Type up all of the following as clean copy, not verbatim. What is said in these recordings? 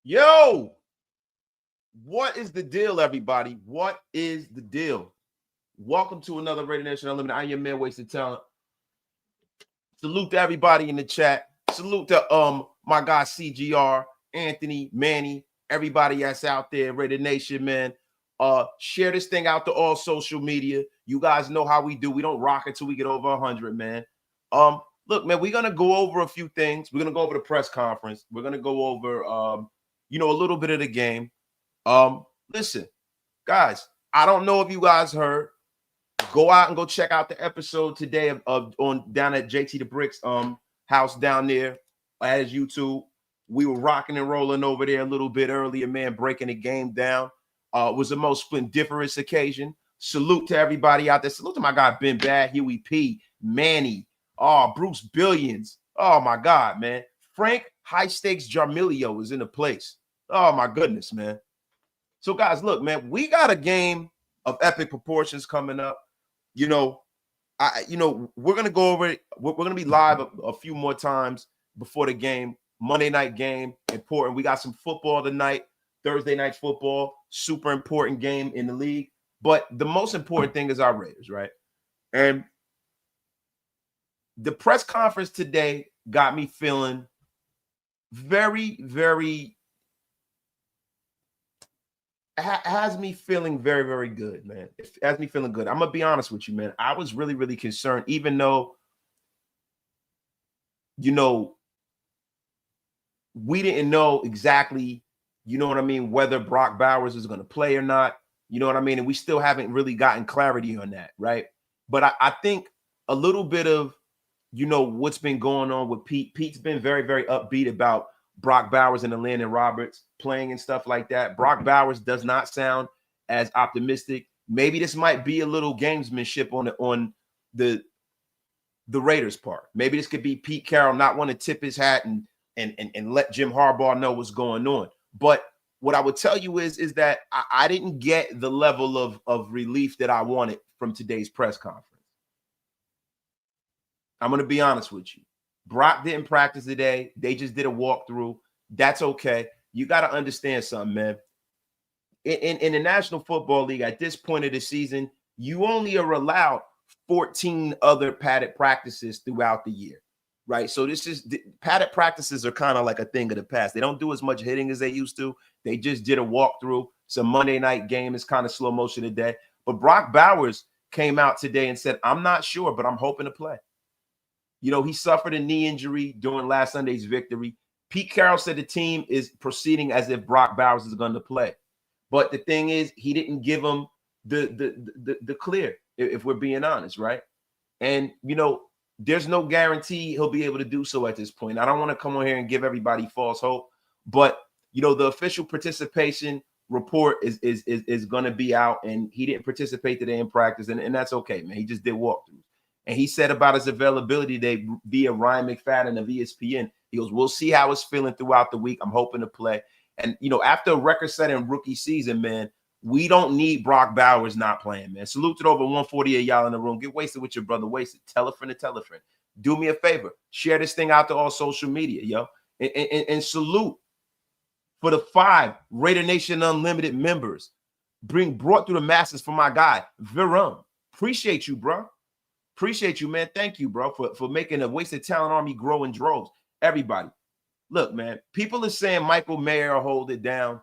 Yo, what is the deal, everybody? What is the deal? Welcome to another Radio Nation Unlimited. I'm your man, Wasted Talent. Salute to everybody in the chat. Salute to my guy CGR, Anthony, Manny, everybody that's out there, Radio Nation, man. Share this thing out to all social media. You guys know how we do. We don't rock until we get over 100, man. Look, man, we're gonna go over a few things. We're gonna go over the press conference. We're gonna go over a little bit of the game. Listen, guys, I don't know if you guys heard. Go out and go check out the episode today of on down at JT the Bricks house down there as YouTube. We were rocking and rolling over there a little bit earlier, man, breaking the game down. It was the most splendiferous occasion. Salute to everybody out there. Salute to my guy Ben Bad, Huey P, Manny, Bruce Billions. Oh my God, man. Frank High Stakes Jarmilio is in the place. Oh my goodness, man. So, guys, look, man, we got a game of epic proportions coming up. We're gonna go over it. We're gonna be live a few more times before the game. Monday night game, important. We got some football tonight. Thursday night football, super important game in the league. But the most important thing is our Raiders, right? And the press conference today got me feeling very, very. Has me feeling very, very good, man. It has me feeling good. I'm going to be honest with you, man. I was really, really concerned, even though, we didn't know exactly, whether Brock Bowers is going to play or not. You know what I mean? And we still haven't really gotten clarity on that, right? But I think a little bit of, what's been going on with Pete. Pete's been very, very upbeat about Brock Bowers and Landon Roberts playing and stuff like that. Brock Bowers does not sound as optimistic. Maybe this might be a little gamesmanship on the Raiders' part. Maybe this could be Pete Carroll not want to tip his hat and let Jim Harbaugh know what's going on. But what I would tell you is that I didn't get the level of relief that I wanted from today's press conference. I'm going to be honest with you. Brock didn't practice today. They just did a walkthrough. That's okay. You got to understand something, man. In the National Football League, at this point of the season, you only are allowed 14 other padded practices throughout the year, right? So padded practices are kind of like a thing of the past. They don't do as much hitting as they used to. They just did a walkthrough. It's a Monday night game. It's kind of slow motion today. But Brock Bowers came out today and said, I'm not sure, but I'm hoping to play. He suffered a knee injury during last Sunday's victory. Pete Carroll said the team is proceeding as if Brock Bowers is going to play. But the thing is, he didn't give him the clear, if we're being honest, right? And, there's no guarantee he'll be able to do so at this point. I don't want to come on here and give everybody false hope. But, the official participation report is going to be out, and he didn't participate today in practice, and that's okay, man. He just did walkthroughs. And he said about his availability today via Ryan McFadden of ESPN, he goes, we'll see how it's feeling throughout the week. I'm hoping to play. And, after a record-setting rookie season, man, we don't need Brock Bowers not playing, man. Salute to over 148 y'all in the room. Get wasted with your brother. Wasted. Tell a friend to tell a friend. Do me a favor. Share this thing out to all social media, yo. And salute for the 5 Raider Nation Unlimited members brought through the masses for my guy, Virum. Appreciate you, bro. Appreciate you, man. Thank you, bro, for making a Wasted Talent Army grow in droves. Everybody. Look, man, people are saying Michael Mayer will hold it down.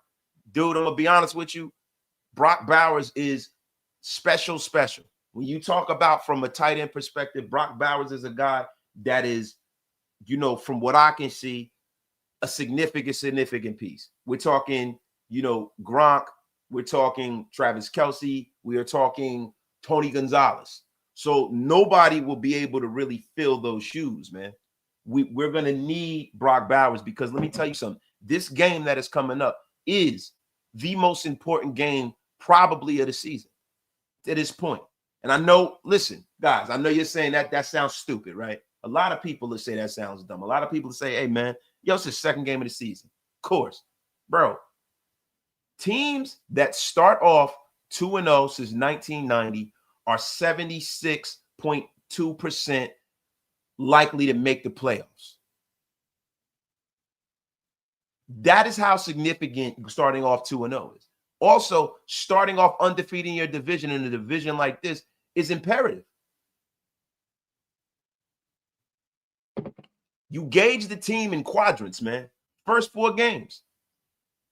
Dude, I'm going to be honest with you. Brock Bowers is special. When you talk about from a tight end perspective, Brock Bowers is a guy that is, from what I can see, a significant piece. We're talking, Gronk. We're talking Travis Kelce. We are talking Tony Gonzalez. So nobody will be able to really fill those shoes, man. We're going to need Brock Bowers because let me tell you something. This game that is coming up is the most important game probably of the season to this point. And I know, listen, guys, I know you're saying that sounds stupid, right? A lot of people will say that sounds dumb. A lot of people say, hey, man, it's the second game of the season. Of course. Bro, teams that start off 2-0 since 1990 are 76.2% likely to make the playoffs. That is how significant starting off 2-0 is. Also, starting off undefeated in your division in a division like this is imperative. You gauge the team in quadrants, man. First 4 games,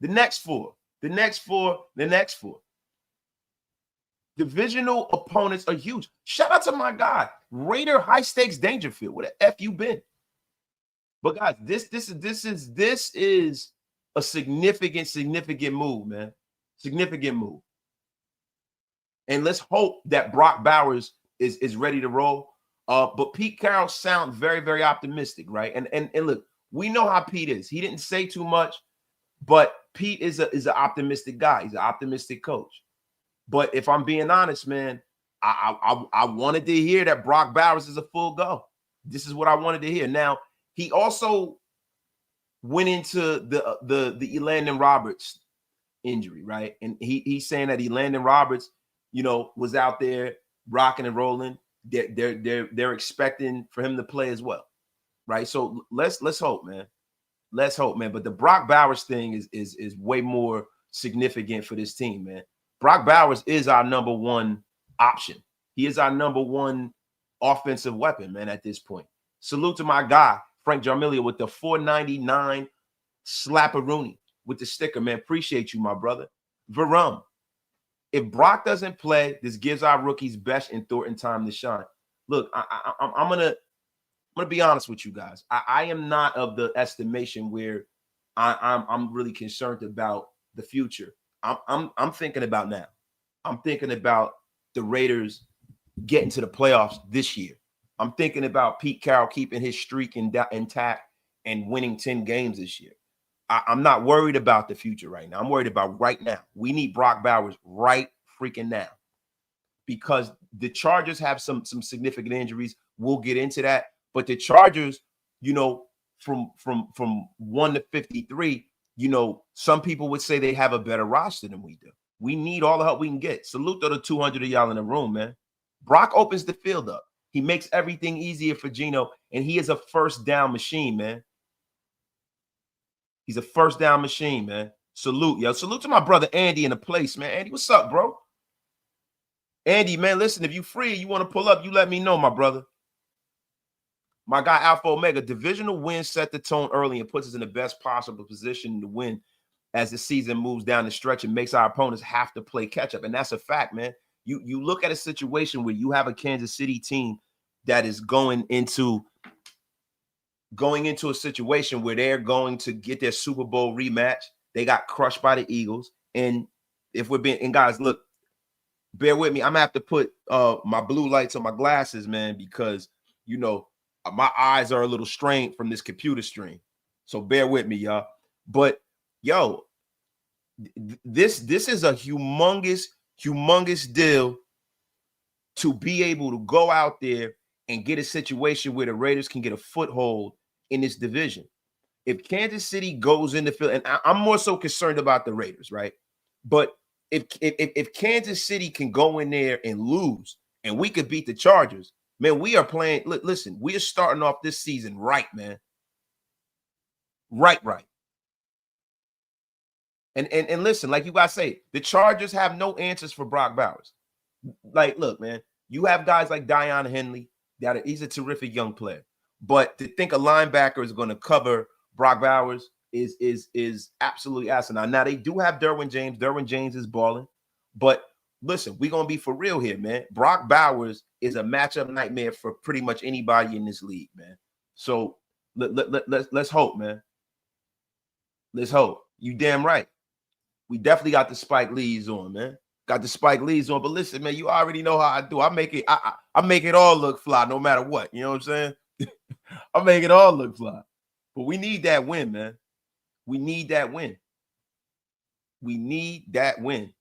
the next 4, the next 4, the next 4. Divisional opponents are huge. Shout out to my guy, Raider High Stakes Dangerfield. Where the F you been? But guys, this is a significant move, man. Significant move. And let's hope that Brock Bowers is ready to roll. But Pete Carroll sounds very, very optimistic, right? And look, we know how Pete is. He didn't say too much, but Pete is an optimistic guy. He's an optimistic coach. But if I'm being honest, man, I wanted to hear that Brock Bowers is a full go. This is what I wanted to hear. Now, he also went into the Elandon Roberts injury, right? And he's saying that Elandon Roberts, was out there rocking and rolling. They're expecting for him to play as well, right? So let's hope, man. Let's hope, man. But the Brock Bowers thing is way more significant for this team, man. Brock Bowers is our number one option. He is our number one offensive weapon, man, at this point. Salute to my guy, Frank Jarmilia, with the 499 slapperoonie with the sticker, man. Appreciate you, my brother. Verum, if Brock doesn't play, this gives our rookies Besh and Thornton time to shine. Look, I'm gonna be honest with you guys. I am not of the estimation where I'm really concerned about the future. I'm thinking about now. I'm thinking about the Raiders getting to the playoffs this year. I'm thinking about Pete Carroll keeping his streak intact and winning 10 games this year. I'm not worried about the future right now. I'm worried about right now. We need Brock Bowers right freaking now because the Chargers have some significant injuries. We'll get into that. But the Chargers, from 1 to 53, some people would say they have a better roster than we do. We need all the help we can get. Salute to the 200 of y'all in the room, man. Brock opens the field up. He makes everything easier for Geno, and he is a first down machine, man. He's a first down machine, man. Salute, yo. Salute to my brother Andy in the place, man. Andy, what's up, bro? Andy, man, listen, if you free, you want to pull up, you let me know, my brother. My guy, Alpha Omega, divisional wins set the tone early and puts us in the best possible position to win as the season moves down the stretch and makes our opponents have to play catch-up. And that's a fact, man. You look at a situation where you have a Kansas City team that is going into a situation where they're going to get their Super Bowl rematch. They got crushed by the Eagles. And guys, look, bear with me. I'm gonna have to put my blue lights on my glasses, man, because my eyes are a little strained from this computer stream. So bear with me, y'all. But this is a humongous deal to be able to go out there and get a situation where the Raiders can get a foothold in this division. If Kansas City goes in the field, and I'm more so concerned about the Raiders, right? But if Kansas City can go in there and lose, and we could beat the Chargers, man, we are playing. Listen, we are starting off this season right, man. Right. And listen, like you guys say, the Chargers have no answers for Brock Bowers. Like, look, man, you have guys like Dion Henley. He's a terrific young player. But to think a linebacker is going to cover Brock Bowers is absolutely asinine. Now, they do have Derwin James. Derwin James is balling. But listen, we're going to be for real here, man. Brock Bowers is a matchup nightmare for pretty much anybody in this league, man. So let's hope, man. Let's hope. You damn right. We definitely got the Spike Lees on, man. Got the Spike Lees on. But listen, man, you already know how I do. I make it all look fly no matter what. You know what I'm saying? I make it all look fly. But we need that win, man. We need that win. We need that win.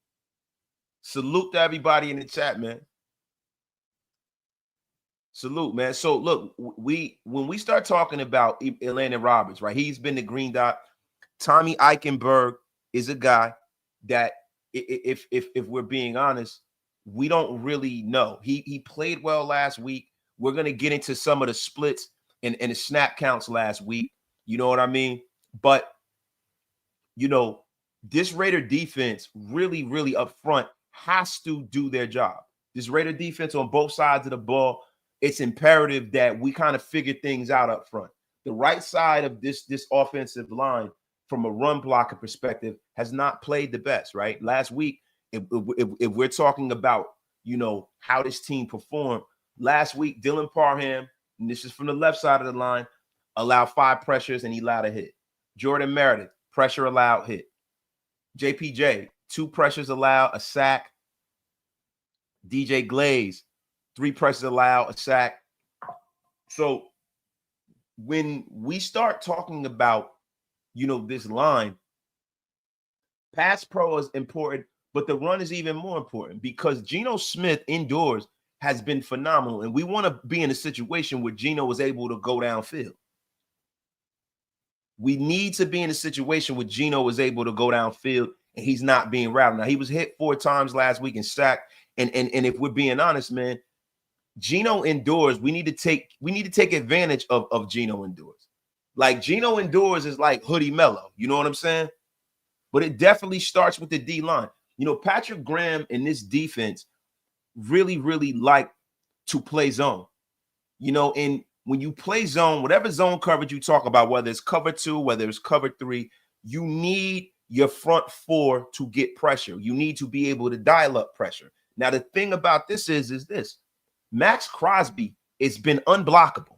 Salute to everybody in the chat, man. Salute, man. So look, when we start talking about Elandon Roberts, right? He's been the green dot. Tommy Eichenberg is a guy that, if we're being honest, we don't really know. He played well last week. We're gonna get into some of the splits and the snap counts last week. You know what I mean? But you know, this Raider defense really up front has to do their job. This Raider defense on both sides of the ball, it's imperative that we kind of figure things out up front. The right side of this offensive line, from a run blocker perspective, has not played the best, right? Last week, if we're talking about, you know, how this team performed, last week, Dylan Parham, and this is from the left side of the line, allowed 5 pressures and he allowed a hit. Jordan Meredith, pressure allowed, hit. JPJ, 2 pressures allowed, a sack. DJ Glaze, 3 pressures allowed, a sack. So when we start talking about, you know, this line, pass pro is important, but the run is even more important because Geno Smith indoors has been phenomenal, and we want to be in a situation where Geno is able to go downfield. We need to be in a situation where Geno is able to go downfield and he's not being rattled. Now, he was hit 4 times last week and sacked. And if we're being honest, man, Geno indoors, we need to take advantage of Geno indoors. Like, Geno indoors is like Hoodie Mello. You know what I'm saying? But it definitely starts with the D line. You know, Patrick Graham and this defense really like to play zone. You know, and when you play zone, whatever zone coverage you talk about, whether it's cover 2, whether it's cover 3, you need your front 4 to get pressure. You need to be able to dial up pressure. Now, the thing about this is this. Max Crosby has been unblockable.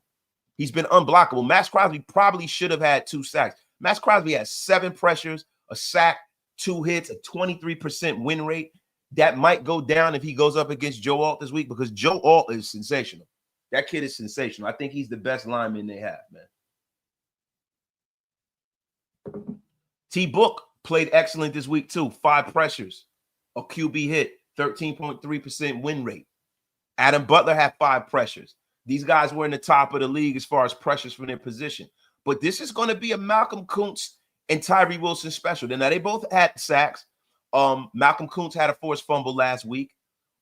He's been unblockable. Max Crosby probably should have had 2 sacks. Max Crosby has 7 pressures, a sack, 2 hits, a 23% win rate. That might go down if he goes up against Joe Alt this week because Joe Alt is sensational. That kid is sensational. I think he's the best lineman they have, man. T. Book played excellent this week too. 5 pressures, a QB hit, 13.3% win rate. Adam Butler had 5 pressures. These guys were in the top of the league as far as pressures from their position. But this is going to be a Malcolm Kuntz and Tyree Wilson special. Now, they both had sacks. Malcolm Kuntz had a forced fumble last week.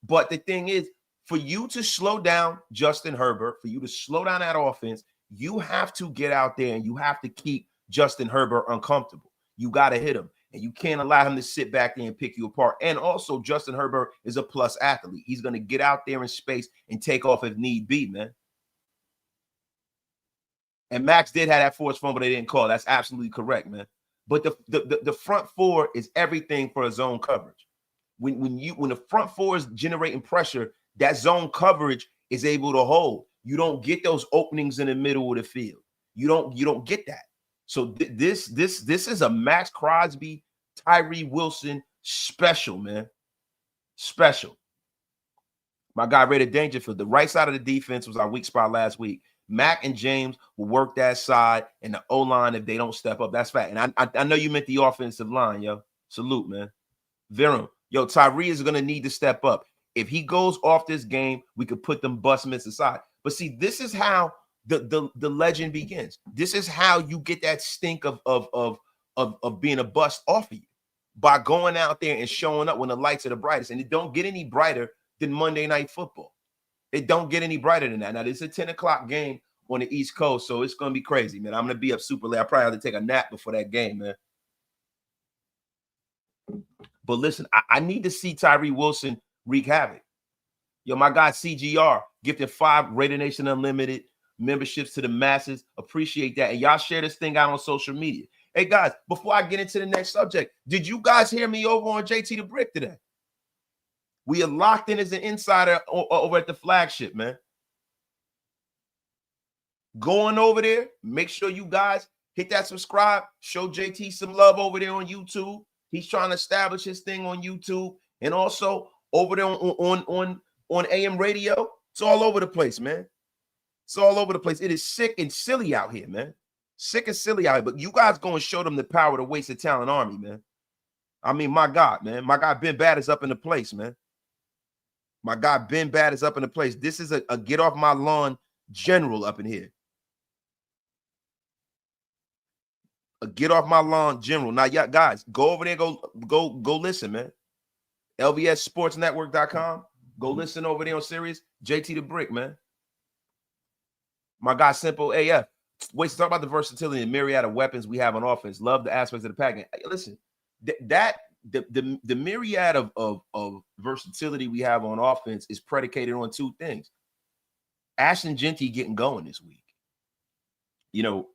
But the thing is, for you to slow down Justin Herbert, for you to slow down that offense, you have to get out there and you have to keep Justin Herbert uncomfortable. You got to hit him. And you can't allow him to sit back there and pick you apart. And also, Justin Herbert is a plus athlete. He's going to get out there in space and take off if need be, man. And Max did have that forced fumble they didn't call. That's absolutely correct, man. But the front 4 is everything for a zone coverage. When the front 4 is generating pressure, that zone coverage is able to hold. You don't get those openings in the middle of the field. You don't get that. So this is a Max Crosby, Tyree Wilson special, man. Special. My guy Raider Dangerfield. The right side of the defense was our weak spot last week. Mac and James will work that side and the O-line if they don't step up. That's fact. And I know you meant the offensive line, yo. Salute, man. Virum. Yo, Tyree is going to need to step up. If he goes off this game, we could put them bust mitts aside. But see, this is how the legend begins. This is how you get that stink of being a bust off of you, by going out there and showing up when the lights are the brightest. And it don't get any brighter than Monday Night Football. It don't get any brighter than that. Now, this is a 10 o'clock game on the East Coast, so it's going to be crazy, man. I'm going to be up super late. I probably have to take a nap before that game, man. But listen, I need to see Tyree Wilson wreak havoc. Yo, my guy CGR gifted 5 Raider Nation Unlimited memberships to the masses. Appreciate that. And y'all share this thing out on social media. Hey, guys, before I get into the next subject, did you guys hear me over on JT the Brick today? We are locked in as an insider over at the flagship, man. Going over there, make sure you guys hit that subscribe. Show JT some love over there on YouTube. He's trying to establish his thing on YouTube. And also over there on AM radio. It's all over the place, man. It's all over the place. It is sick and silly out here, man. Sick and silly out here. But you guys going to show them the power of the Wasted Talent Army, man. I mean, my God, man. My guy Ben Bad is up in the place, man. My guy Ben Bad is up in the place. This is a get off my lawn general up in here. A get off my lawn general. Now, yeah, guys, go over there, go listen, man. LVSSportsNetwork.com. Go listen over there on Sirius. JT the Brick, man. My guy Simple AF. Wait, talk about the versatility and myriad of weapons we have on offense. Love the aspects of the package. Listen, the myriad of versatility we have on offense is predicated on two things. Ashton Genty getting going this week. You know,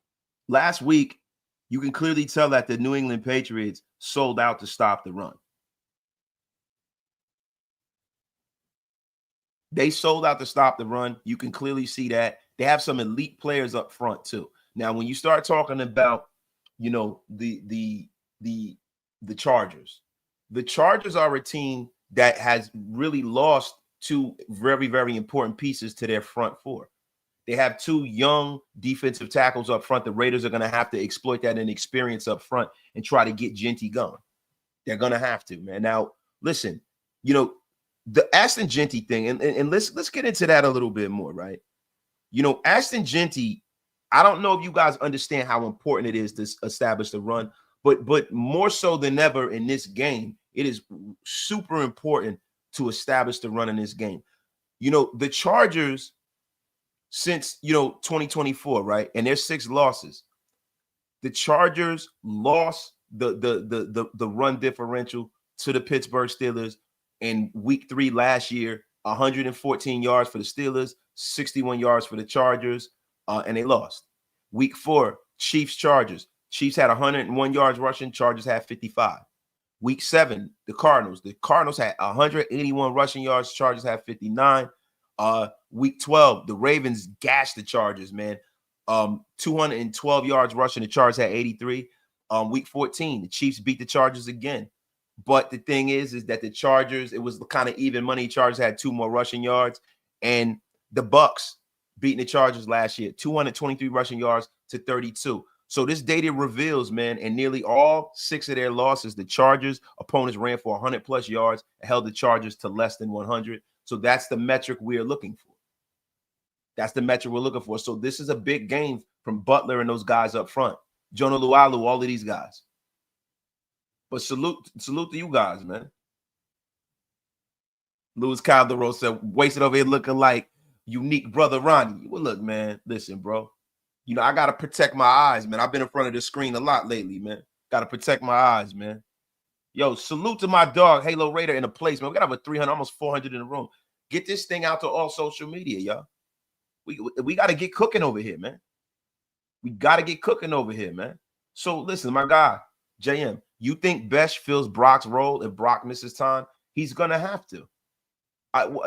last week, you can clearly tell that the New England Patriots sold out to stop the run. They sold out to stop the run. You can clearly see that. They have some elite players up front too. Now, when you start talking about, you know, the Chargers are a team that has really lost two very, very important pieces to their front four. They have two young defensive tackles up front. The Raiders are going to have to exploit that inexperience up front and try to get Genty going. They're going to have to, man. Now, listen, you know, the Ashton Genty thing, and let's get into that a little bit more, right? You know, Ashton Genty, I don't know if you guys understand how important it is to establish the run, but more so than ever in this game, it is super important to establish the run in this game. You know, the Chargers, since, you know, 2024, right? And there's 6 losses. The Chargers lost the run differential to the Pittsburgh Steelers in week 3 last year. 114 yards for the Steelers, 61 yards for the Chargers, and they lost. Week 4, Chiefs-Chargers. Chiefs had 101 yards rushing, Chargers had 55. Week 7, the Cardinals. The Cardinals had 181 rushing yards, Chargers had 59. Week 12, the Ravens gashed the Chargers, man. 212 yards rushing, the Chargers had 83. Week 14, the Chiefs beat the Chargers again. But the thing is that the Chargers, it was kind of even money. Chargers had 2 more rushing yards. And the Bucks beating the Chargers last year, 223 rushing yards to 32. So this data reveals, man, in nearly all 6 of their losses, the Chargers opponents ran for 100 plus yards and held the Chargers to less than 100. So that's the metric we're looking for. That's the metric we're looking for. So this is a big game from Butler and those guys up front. Jonah Lualu, all of these guys. But salute to you guys, man. Louis Calderon said, wasted over here looking like unique brother Ronnie. Well, look, man, listen, bro. You know, I got to protect my eyes, man. I've been in front of the screen a lot lately, man. Got to protect my eyes, man. Yo, salute to my dog, Halo Raider, in the place, man. We got over 300, almost 400 in the room. Get this thing out to all social media, y'all. We got to get cooking over here, man. We got to get cooking over here, man. So, listen, my guy, JM, you think Besh fills Brock's role if Brock misses time? He's going to have to.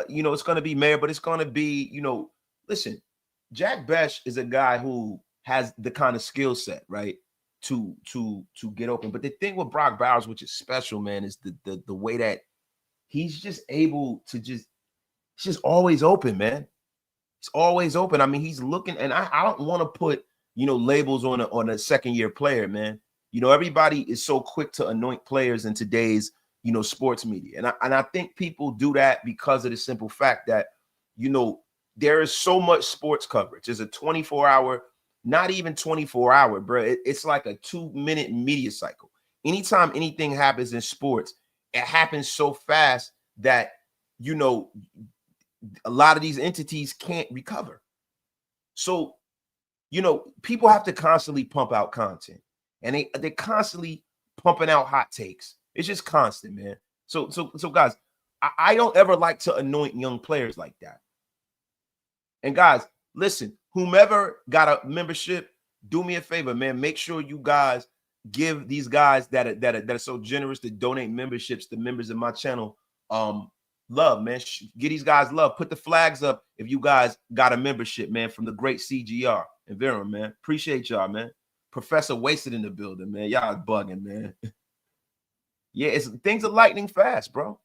You know, it's going to be Mayor, but it's going to be, you know, listen, Jack Besh is a guy who has the kind of skill set, right, to get open. But the thing with Brock Bowers, which is special, man, is the way that he's just able to he's just always open, man. He's always open. I mean, he's looking, and I don't want to put, you know, labels on a second-year player, man. You know, everybody is so quick to anoint players in today's, you know, sports media. And I think people do that because of the simple fact that, you know, there is so much sports coverage. There's a 24-hour, not even 24-hour, bro. It's like a 2-minute media cycle. Anytime anything happens in sports, it happens so fast that, you know, a lot of these entities can't recover. So, you know, people have to constantly pump out content. And they're constantly pumping out hot takes. It's just constant, man. So guys, I don't ever like to anoint young players like that. And guys, listen, whomever got a membership, do me a favor, man. Make sure you guys give these guys that are so generous to donate memberships to members of my channel love, man. Get these guys love. Put the flags up if you guys got a membership, man, from the great CGR and Vera, man. Appreciate y'all, man. Professor Wasted in the building, man. Y'all bugging, man. Yeah, things are lightning fast, bro.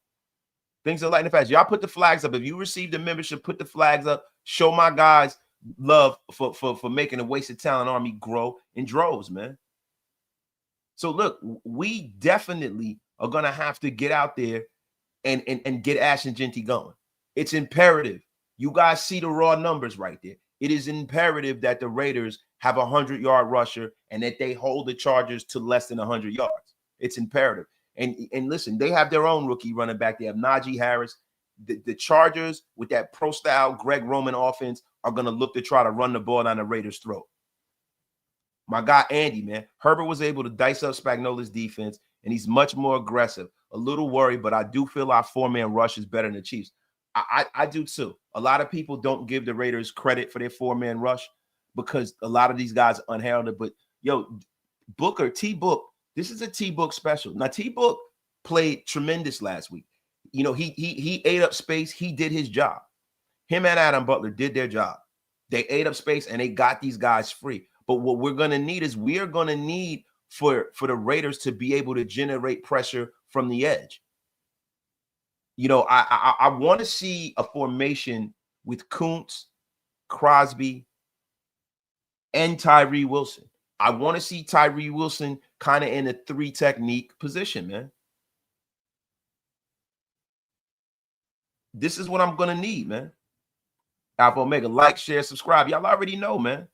Things are lightning fast. Y'all put the flags up. If you received a membership, put the flags up. Show my guys love for making the Wasted Talent Army grow in droves, man. So look, we definitely are gonna have to get out there and get Ashton Genty going. It's imperative. You guys see the raw numbers right there. It is imperative that the Raiders have a 100-yard rusher and that they hold the Chargers to less than 100 yards. It's imperative. And listen, they have their own rookie running back. They have Najee Harris. The Chargers, with that pro-style Greg Roman offense, are going to look to try to run the ball down the Raiders' throat. My guy Andy, man, Herbert was able to dice up Spagnola's defense, and he's much more aggressive. A little worried, but I do feel our 4-man rush is better than the Chiefs. I do too. A lot of people don't give the Raiders credit for their 4-man rush because a lot of these guys are unheralded. But yo, Booker, T-Book, this is a T-Book special. Now, T-Book played tremendous last week. You know, he ate up space. He did his job. Him and Adam Butler did their job. They ate up space and they got these guys free. But what we're going to need is we are going to need for the Raiders to be able to generate pressure from the edge. You know, I want to see a formation with Kuntz, Crosby, and Tyree Wilson. I want to see Tyree Wilson kind of in a 3 technique position, man. This is what I'm going to need, man. Alpha Omega, like, share, subscribe. Y'all already know, man.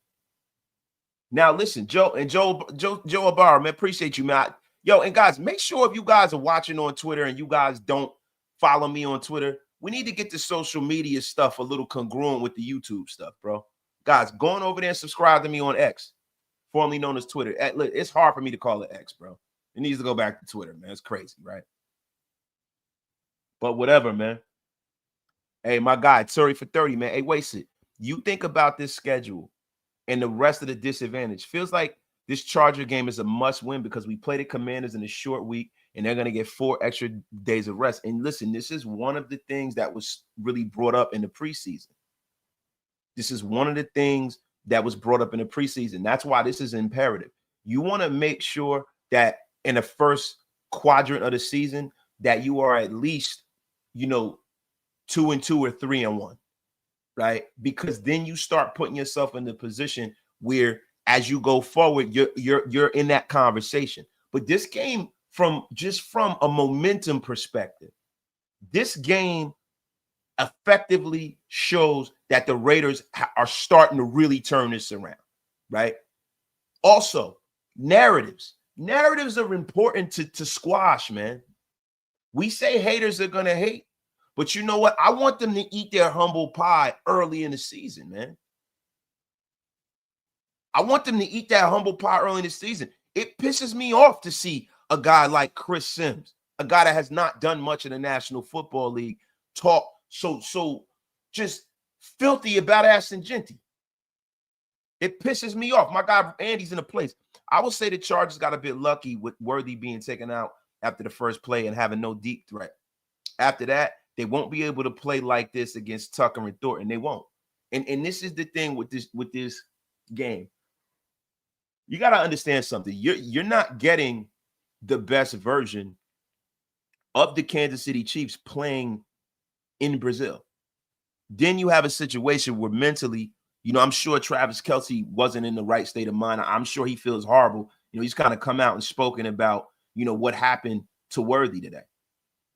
Now, listen, Joe Ibarra, man, appreciate you, man. Yo, and guys, make sure if you guys are watching on Twitter and you guys don't follow me on Twitter, we need to get the social media stuff a little congruent with the YouTube stuff, bro. Guys, going over there and subscribe to me on X, formerly known as Twitter. Look, it's hard for me to call it X, bro. It needs to go back to Twitter, man. It's crazy, right? But whatever, man. Hey, my guy, sorry for 30, man. Hey, Wasted, you think about this schedule and the rest of the disadvantage. Feels like this Charger game is a must-win because we play the Commanders in a short week, and they're going to get 4 extra days of rest. And listen, this is one of the things that was really brought up in the preseason. This is one of the things that was brought up in the preseason. That's why this is imperative. You want to make sure that in the first quadrant of the season that you are at least, you know, 2-2 or 3-1, right? Because then you start putting yourself in the position where, as you go forward, you're in that conversation. But this game, from a momentum perspective, this game effectively shows that the Raiders are starting to really turn this around, right? Also, narratives are important to squash, man. We say haters are gonna hate. But you know what? I want them to eat their humble pie early in the season, man. I want them to eat that humble pie early in the season. It pisses me off to see a guy like Chris Sims, a guy that has not done much in the National Football League, talk so just filthy about Ashton Genty. It pisses me off. My guy Andy's in a place. I will say the Chargers got a bit lucky with Worthy being taken out after the first play and having no deep threat. After that, they won't be able to play like this against Tucker and Thornton. They won't. And this is the thing with this game. You got to understand something. You're not getting the best version of the Kansas City Chiefs playing in Brazil. Then you have a situation where mentally, you know, I'm sure Travis Kelce wasn't in the right state of mind. I'm sure he feels horrible. You know, he's kind of come out and spoken about, you know, what happened to Worthy today.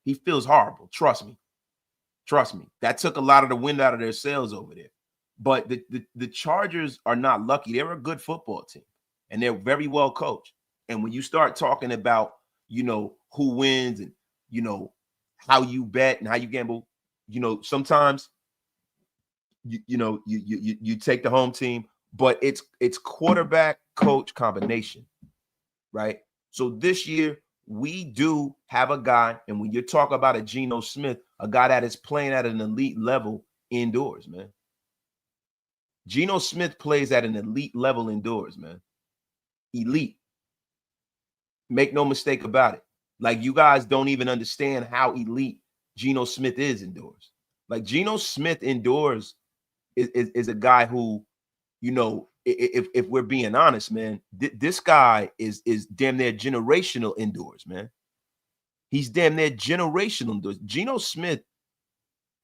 He feels horrible. Trust me. Trust me. That took a lot of the wind out of their sails over there. But the Chargers are not lucky. They're a good football team, and they're very well coached. And when you start talking about, you know, who wins and, you know, how you bet and how you gamble, you know, sometimes, you take the home team, but it's quarterback coach combination, right? So this year, we do have a guy, and when you talk about a Geno Smith, a guy that is playing at an elite level indoors, man. Geno Smith plays at an elite level indoors, man. Elite. Make no mistake about it. Like, you guys don't even understand how elite Geno Smith is indoors. Like, Geno Smith indoors is a guy who, you know, if we're being honest, man, this guy is damn near generational indoors, man. He's damn near generational indoors. Geno Smith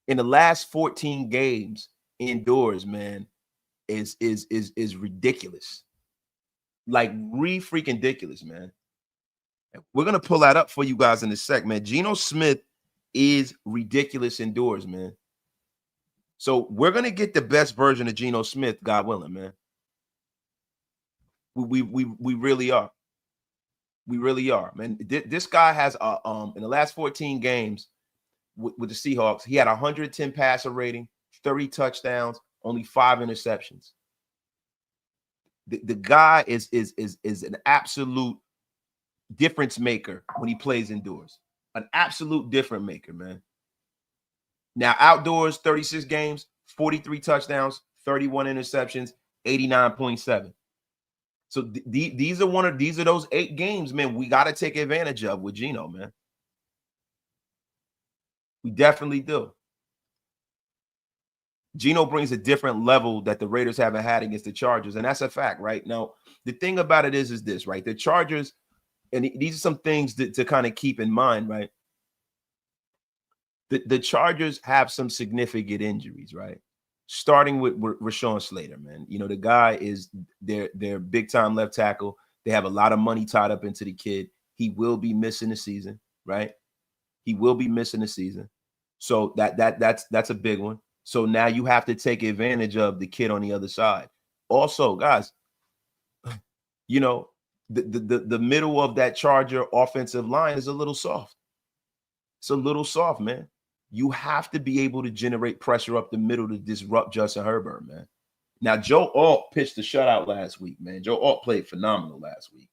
in the last 14 games indoors, man, is ridiculous. Like, freaking ridiculous, man. We're gonna pull that up for you guys in a sec, man. Geno Smith is ridiculous indoors, man. So we're gonna get the best version of Geno Smith, God willing, man. We really are. We really are, man. This guy has in the last 14 games with the Seahawks, he had 110 passer rating, 30 touchdowns, only 5 interceptions. The guy is an absolute difference maker when he plays indoors. An absolute difference maker, man. Now, outdoors, 36 games, 43 touchdowns, 31 interceptions, 89.7. So these are those 8 games, man, we got to take advantage of with Geno, man. We definitely do. Geno brings a different level that the Raiders haven't had against the Chargers, and that's a fact, right? Now, the thing about it is this, right? The Chargers, and these are some things to kind of keep in mind, right? The Chargers have some significant injuries, right? Starting with Rashawn Slater, man. You know, the guy is their big-time left tackle. They have a lot of money tied up into the kid. He will be missing the season, right? He will be missing the season. So that's a big one. So now you have to take advantage of the kid on the other side. Also, guys, you know, the middle of that Charger offensive line is a little soft. It's a little soft, man. You have to be able to generate pressure up the middle to disrupt Justin Herbert, man. Now, Joe Alt pitched a shutout last week, man. Joe Alt played phenomenal last week.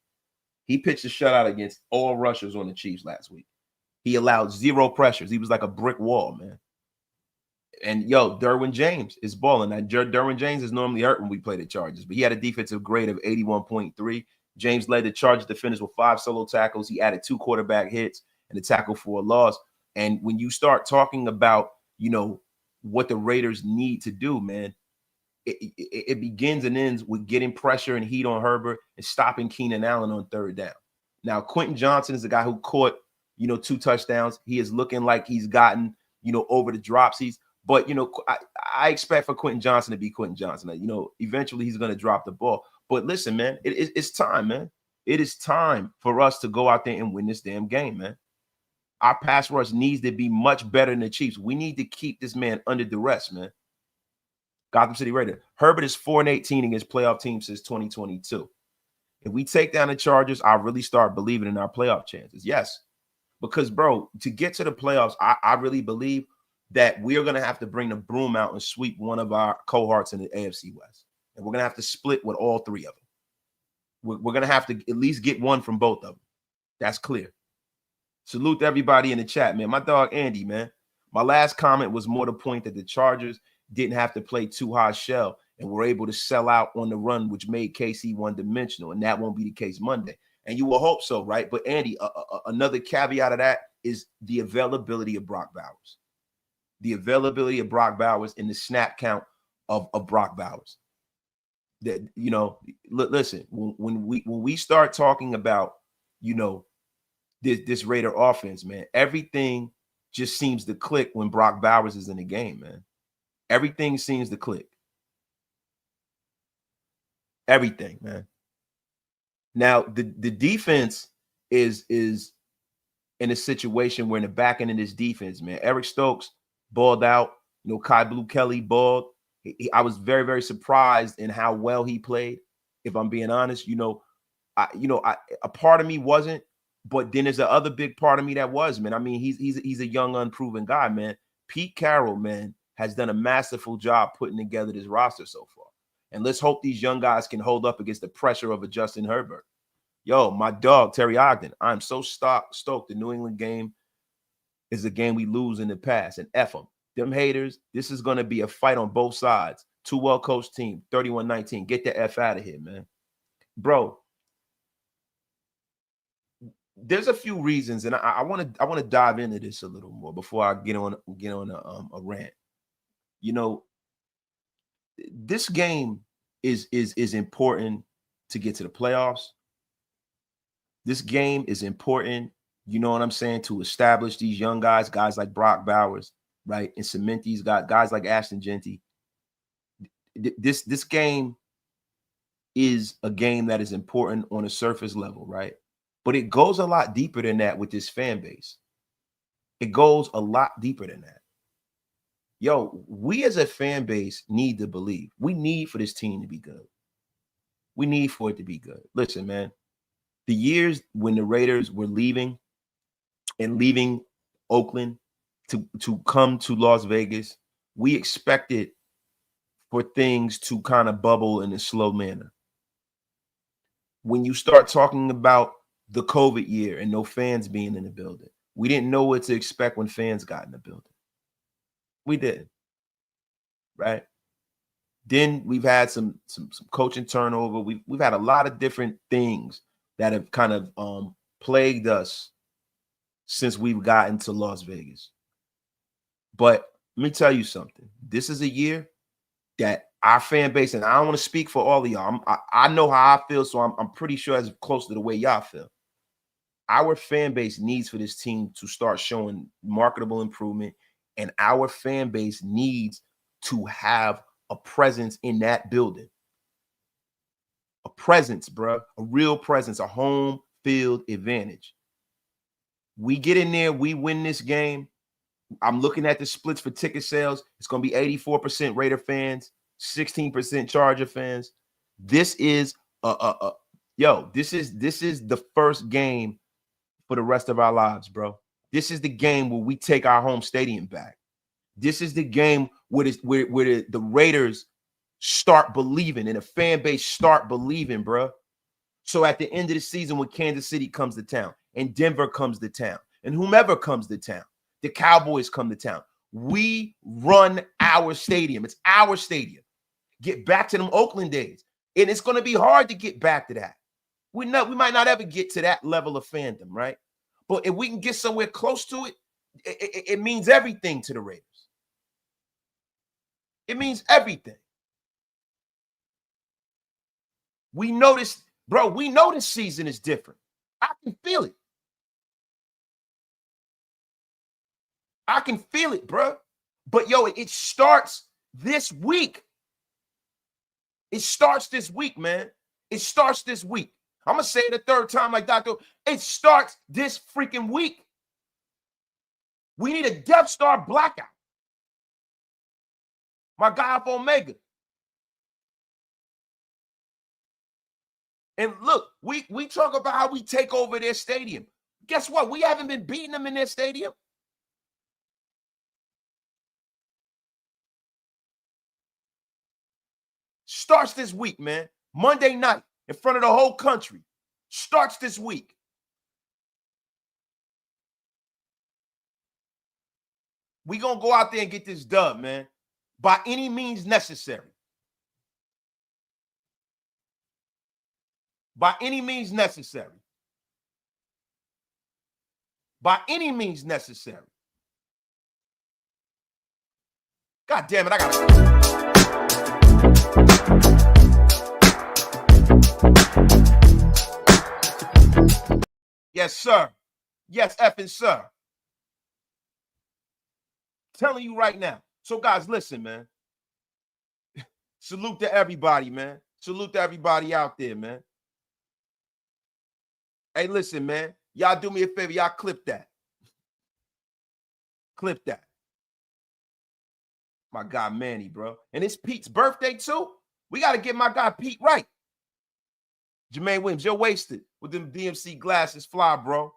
He pitched a shutout against all rushers on the Chiefs last week. He allowed 0 pressures. He was like a brick wall, man. And, Derwin James is balling. Now, Derwin James is normally hurt when we play the Chargers, but he had a defensive grade of 81.3. James led the Chargers to finish with 5 solo tackles. He added 2 quarterback hits and a tackle for a loss. And when you start talking about, what the Raiders need to do, man, it begins and ends with getting pressure and heat on Herbert and stopping Keenan Allen on 3rd down. Now, Quentin Johnson is the guy who caught, 2 touchdowns. He is looking like he's gotten, over the dropsies. But, I expect for Quentin Johnson to be Quentin Johnson. Eventually he's going to drop the ball. But listen, man, it's time, man. It is time for us to go out there and win this damn game, man. Our pass rush needs to be much better than the Chiefs. We need to keep this man under duress, man. Gotham City Raiders. Herbert is 4-18 against playoff teams since 2022. If we take down the Chargers, I really start believing in our playoff chances. Yes. Because, bro, to get to the playoffs, I really believe that we are going to have to bring the broom out and sweep one of our cohorts in the AFC West. And we're going to have to split with all 3 of them. We're going to have to at least get one from both of them. That's clear. Salute to everybody in the chat, man. My dog Andy, man. My last comment was more the point that the Chargers didn't have to play too high shell and were able to sell out on the run, which made KC one-dimensional, and that won't be the case Monday. And you will hope so, right? But, Andy, another caveat of that is the availability of Brock Bowers. The availability of Brock Bowers and the snap count of Brock Bowers. That, listen, when we start talking about, this Raider offense, man, everything just seems to click when Brock Bowers is in the game, man. Everything seems to click. Everything, man. Now, the defense is in a situation where in the back end of this defense, man, Eric Stokes balled out. Kai Blue Kelly balled. I was very, very surprised in how well he played. If I'm being honest, a part of me wasn't, but then there's the other big part of me that was, man. I mean, he's a young, unproven guy, man. Pete Carroll, man, has done a masterful job putting together this roster so far. And let's hope these young guys can hold up against the pressure of a Justin Herbert. Yo, my dog, Terry Ogden, I'm so stoked. The New England game is a game we lose in the past, and F them. Them haters, this is going to be a fight on both sides. 2 well-coached team, 31-19. Get the F out of here, man. Bro, there's a few reasons, and I want to dive into this a little more before I get on a rant. This game is important to get to the playoffs. This game is important, you know what I'm saying, to establish these young guys like Brock Bowers, right, and cement these guys like Ashton Genty. This game is a game that is important on a surface level, right? But it goes a lot deeper than that with this fan base. It goes a lot deeper than that. Yo, we as a fan base need to believe. We need for this team to be good. We need for it to be good. Listen, man, the years when the Raiders were leaving Oakland to come to Las Vegas, we expected for things to kind of bubble in a slow manner. when you start talking about the COVID year and no fans being in the building, we didn't know what to expect when fans got in the building. We didn't, right? Then we've had some coaching turnover. We've had a lot of different things that have kind of plagued us since we've gotten to Las Vegas. But let me tell you something. This is a year that our fan base, and I don't want to speak for all of y'all. I know how I feel, so I'm pretty sure it's close to the way y'all feel. Our fan base needs for this team to start showing marketable improvement, and our fan base needs to have a presence in that building. A presence, bro. A real presence, a home field advantage. We get in there, we win this game. I'm looking at the splits for ticket sales. It's going to be 84% Raider fans, 16% Charger fans. This is this is the first game for the rest of our lives, bro. This is the game where we take our home stadium back. This is the game where the Raiders start believing and the fan base start believing, bro. So at the end of the season, when Kansas City comes to town and Denver comes to town and whomever comes to town, the Cowboys come to town, we run our stadium. It's our stadium. Get back to them Oakland days. And it's going to be hard to get back to that. We might not ever get to that level of fandom, right? But if we can get somewhere close to it, it means everything to the Raiders. It means everything. We noticed, bro, we know this season is different. I can feel it. I can feel it, bro. But, yo, it starts this week. It starts this week, man. It starts this week. I'm going to say it a third time like Dr. It starts this freaking week. We need a Death Star blackout. My guy up Omega. And look, we talk about how we take over their stadium. Guess what? We haven't been beating them in their stadium. Starts this week, man. Monday night in front of the whole country. Starts this week. We going to go out there and get this dub, man. By any means necessary. By any means necessary. By any means necessary. God damn it, I got Yes, sir. Yes, effing sir. Telling you right now. So, guys, listen, man. Salute to everybody, man. Salute to everybody out there, man. Hey, listen, man. Y'all do me a favor. Y'all clip that. Clip that. My guy Manny, bro. And it's Pete's birthday, too. We got to get my guy Pete right. Jermaine Williams, you're wasted with them DMC glasses fly, bro.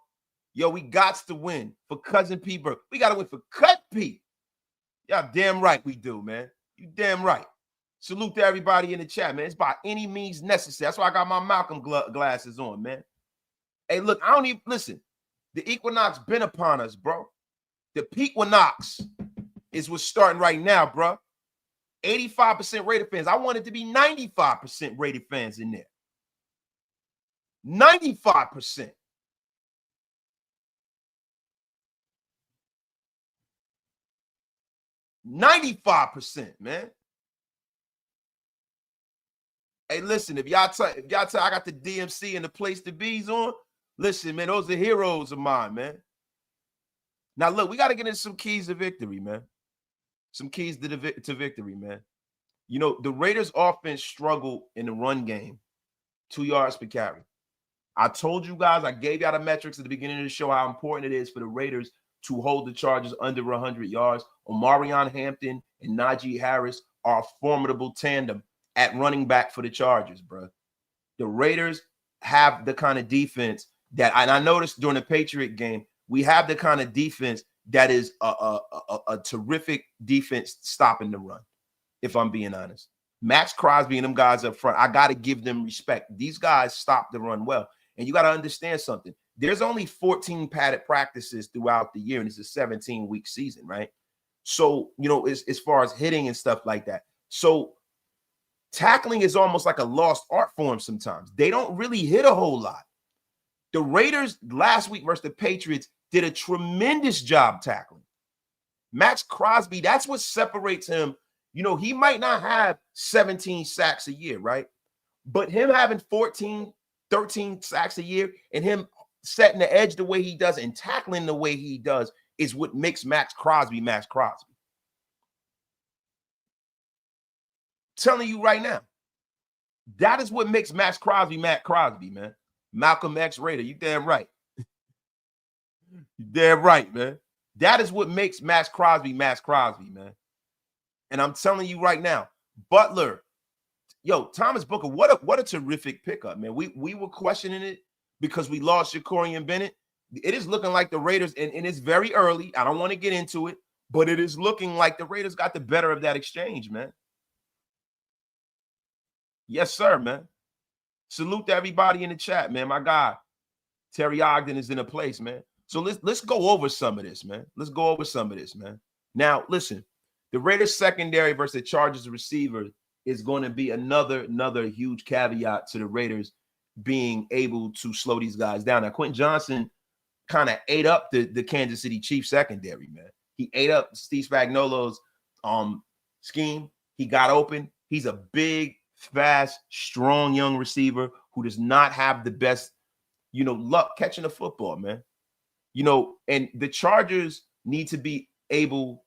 Yo, we got to win for Cousin Pete, bro. We got to win for Cut Pete. Y'all damn right we do, man. You damn right. Salute to everybody in the chat, man. It's by any means necessary. That's why I got my Malcolm glasses on, man. Hey, look, I don't even, listen. The equinox been upon us, bro. The peakwinox is what's starting right now, bro. 85% Raider fans. I want it to be 95% Raider fans in there. 95%. %, man. Hey, listen, if y'all tell I got the DMC and the place to be's on, listen, man, those are heroes of mine, man. Now, look, we got to get into some keys to victory, man. Some keys to victory, man. You know, the Raiders offense struggled in the run game, 2 yards per carry. I told you guys, I gave y'all the metrics at the beginning of the show, how important it is for the Raiders to hold the Chargers under 100 yards. Omarion Hampton and Najee Harris are a formidable tandem at running back for the Chargers, bro. The Raiders have the kind of defense that, and I noticed during the Patriot game, we have the kind of defense that is a terrific defense stopping the run, if I'm being honest. Max Crosby and them guys up front, I got to give them respect. These guys stop the run well. And you got to understand something. There's only 14 padded practices throughout the year, and it's a 17-week season, right? So, as far as hitting and stuff like that. So tackling is almost like a lost art form sometimes. They don't really hit a whole lot. The Raiders last week versus the Patriots did a tremendous job tackling. Max Crosby, that's what separates him. He might not have 17 sacks a year, right? But him having 14, 13 sacks a year and him setting the edge the way he does and tackling the way he does is what makes Max Crosby Max Crosby. Telling you right now, that is what makes Max Crosby Max Crosby, man. Malcolm X Raider, you damn right. You damn right, man. That is what makes Max Crosby Max Crosby, man. And I'm telling you right now, Butler, Thomas Booker, what a terrific pickup, man. We were questioning it because we lost Ja'Cory Bennett. It is looking like the Raiders, and it's very early. I don't want to get into it, but it is looking like the Raiders got the better of that exchange, man. Yes, sir, man. Salute to everybody in the chat, man. My guy, Terry Ogden is in a place, man. So let's go over some of this, man. Let's go over some of this, man. Now, listen, the Raiders secondary versus the Chargers receiver is going to be another huge caveat to the Raiders being able to slow these guys down. Now, Quentin Johnson kind of ate up the Kansas City Chiefs secondary, man. He ate up Steve Spagnuolo's scheme. He got open. He's a big, fast, strong young receiver who does not have the best, luck catching the football, man. And the Chargers need to be able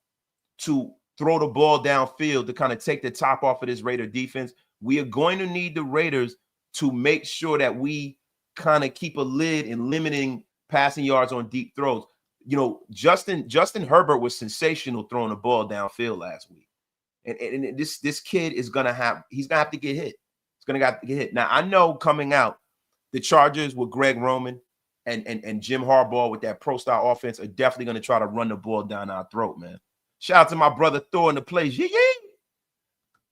to throw the ball downfield to kind of take the top off of this Raider defense. We are going to need the Raiders to make sure that we kind of keep a lid in limiting passing yards on deep throws. Justin Herbert was sensational throwing the ball downfield last week. And this kid he's gonna have to get hit. He's gonna have to get hit. Now, I know coming out, the Chargers with Greg Roman and Jim Harbaugh with that pro-style offense are definitely gonna try to run the ball down our throat, man. Shout out to my brother Thor in the place. Yeah.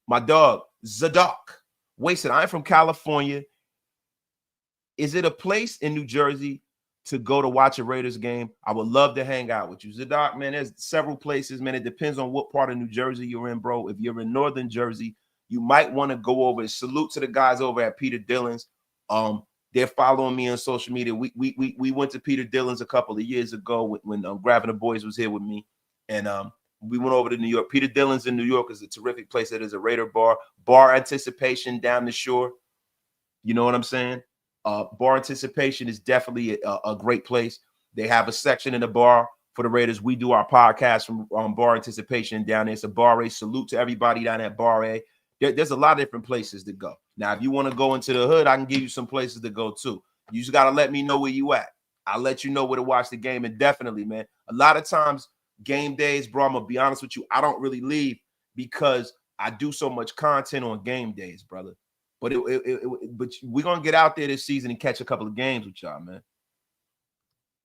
My dog, Zadok. Wasted. I'm from California. Is it a place in New Jersey to go to watch a Raiders game? I would love to hang out with you. Zadok, man, there's several places, man. It depends on what part of New Jersey you're in, bro. If you're in northern Jersey, you might want to go over. Salute to the guys over at Peter Dillon's. They're following me on social media. We went to Peter Dillon's a couple of years ago when Grabbing the Boys was here with me. And we went over to New York. Peter Dillon's in New York is a terrific place. It is a Raider bar anticipation down the shore. You know what I'm saying? Bar Anticipation is definitely a great place. They have a section in the bar for the Raiders. We do our podcast from Bar Anticipation down there. It's a bar A. Salute to everybody down at Bar A. There's a lot of different places to go. Now, if you want to go into the hood, I can give you some places to go too. You just got to let me know where you at. I'll let you know where to watch the game. And definitely, man, a lot of times game days, bro, I'm going to be honest with you, I don't really leave because I do so much content on game days, brother. But but we're going to get out there this season and catch a couple of games with y'all, man.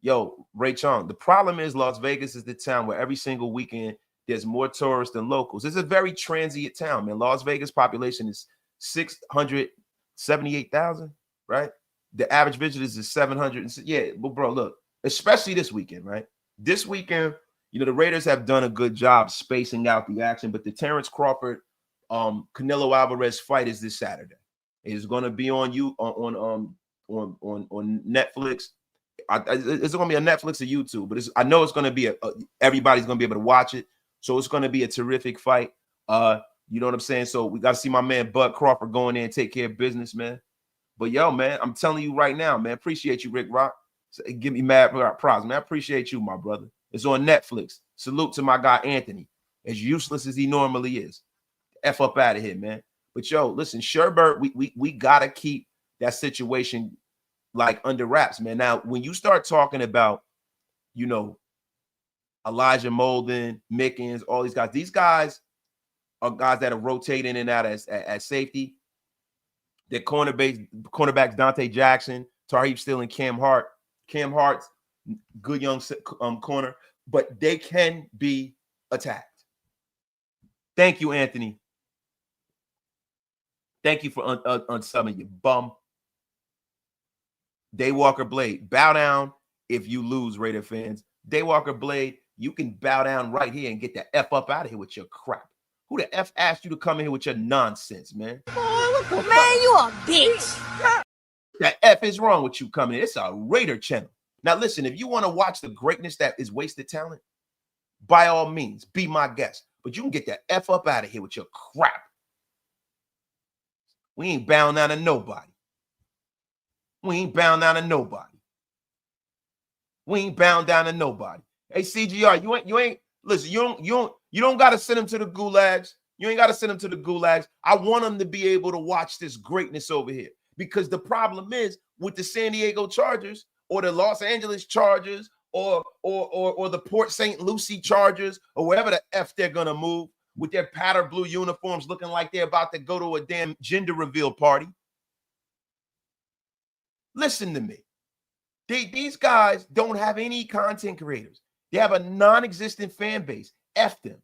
Yo, Ray Chong, the problem is Las Vegas is the town where every single weekend there's more tourists than locals. It's a very transient town, man. Las Vegas population is 678,000, right? The average visitors is 700. Yeah, but bro, look, especially this weekend, right? This weekend, the Raiders have done a good job spacing out the action, but the Terrence Crawford, Canelo Alvarez fight is this Saturday. It is going to be on Netflix. It's going to be on Netflix or YouTube, but I know it's going to be everybody's going to be able to watch it. So it's going to be a terrific fight. You know what I'm saying? So we got to see my man Bud Crawford go in there and take care of business, man. But yo, man, I'm telling you right now, man, appreciate you, Rick Rock. Give me mad props, man. I appreciate you, my brother. It's on Netflix. Salute to my guy Anthony. As useless as he normally is. F up out of here, man. But yo, listen, Sherbert, we gotta keep that situation like under wraps, man. Now, when you start talking about, Elijah Molden, Mickens, all these guys are guys that are rotating in and out as safety. Their cornerbacks Dante Jackson, Tarheeb Steele, and Cam Hart. Cam Hart's good young corner, but they can be attacked. Thank you, Anthony. Thank you for unsubbing, you bum. Daywalker Blade, bow down if you lose, Raider fans. Daywalker Blade, you can bow down right here and get the F up out of here with your crap. Who the F asked you to come in here with your nonsense, man? Man, you a bitch. The F is wrong with you coming in. It's a Raider channel. Now, listen, if you want to watch the greatness that is wasted talent, by all means, be my guest. But you can get the F up out of here with your crap. We ain't bound down to nobody. We ain't bound down to nobody. We ain't bound down to nobody. Hey, CGR, you ain't listen, you don't gotta send them to the gulags. You ain't gotta send them to the gulags. I want them to be able to watch this greatness over here. Because the problem is with the San Diego Chargers or the Los Angeles Chargers or the Port St. Lucie Chargers or wherever the F they're gonna move with their powder blue uniforms looking like they're about to go to a damn gender reveal party. Listen to me. These guys don't have any content creators. They have a non-existent fan base. F them.